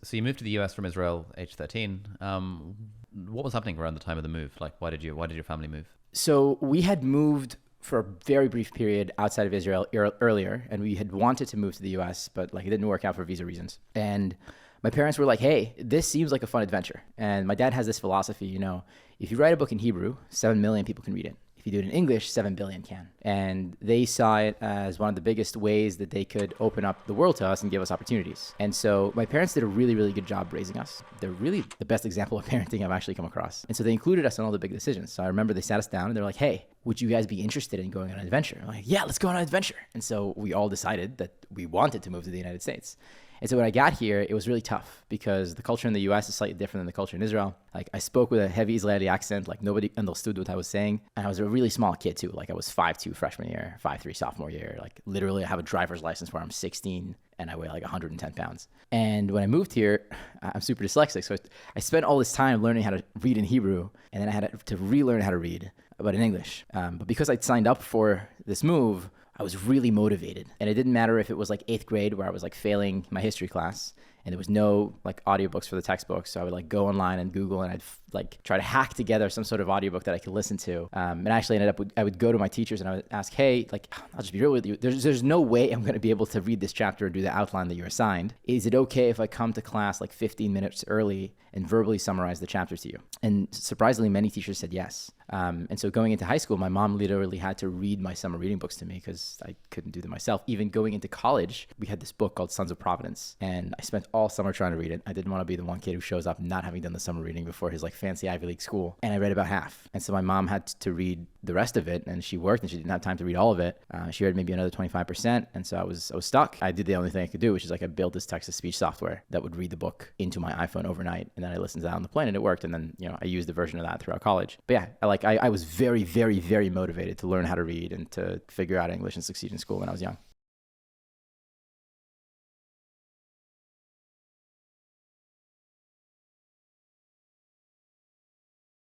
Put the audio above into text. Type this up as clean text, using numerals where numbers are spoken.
So you moved to the US from Israel, age 13. What was happening around the time of the move? Like, why did your family move? So we had moved for a very brief period outside of Israel earlier, and we had wanted to move to the US, but like it didn't work out for visa reasons. And my parents were like, hey, this seems like a fun adventure. And my dad has this philosophy, if you write a book in Hebrew, 7 million people can read it. If you do it in English, 7 billion can. And they saw it as one of the biggest ways that they could open up the world to us and give us opportunities. And so my parents did a really, really good job raising us. They're really the best example of parenting I've actually come across. And so they included us in all the big decisions. So I remember they sat us down and they're like, hey, would you guys be interested in going on an adventure? I'm like, yeah, let's go on an adventure. And so we all decided that we wanted to move to the United States. And so when I got here, it was really tough because the culture in the US is slightly different than the culture in Israel. Like I spoke with a heavy Israeli accent, like nobody understood what I was saying. And I was a really small kid too. Like I was 5'2" freshman year, 5'3" sophomore year. Like literally I have a driver's license where I'm 16 and I weigh like 110 pounds. And when I moved here, I'm super dyslexic. So I spent all this time learning how to read in Hebrew, and then I had to relearn how to read, but in English. But because I'd signed up for this move, I was really motivated. And it didn't matter if it was like 8th grade where I was like failing my history class and there was no like audiobooks for the textbooks. So I would like go online and Google and I'd like try to hack together some sort of audiobook that I could listen to. And I actually ended up, I would go to my teachers and I would ask, hey, like, I'll just be real with you. There's no way I'm going to be able to read this chapter and do the outline that you're assigned. Is it okay if I come to class like 15 minutes early and verbally summarize the chapter to you? And surprisingly, many teachers said yes. And so going into high school, my mom literally had to read my summer reading books to me because I couldn't do them myself. Even going into college, we had this book called Sons of Providence. And I spent all summer trying to read it. I didn't want to be the one kid who shows up not having done the summer reading before his like fancy Ivy League school. And I read about half. And so my mom had to read the rest of it, and she worked and she didn't have time to read all of it. She read maybe another 25%. And so I was stuck. I did the only thing I could do, which is like I built this text-to-speech software that would read the book into my iPhone overnight. And then I listened to that on the plane and it worked. And then, I used a version of that throughout college. But yeah, I was very, very, very motivated to learn how to read and to figure out English and succeed in school when I was young.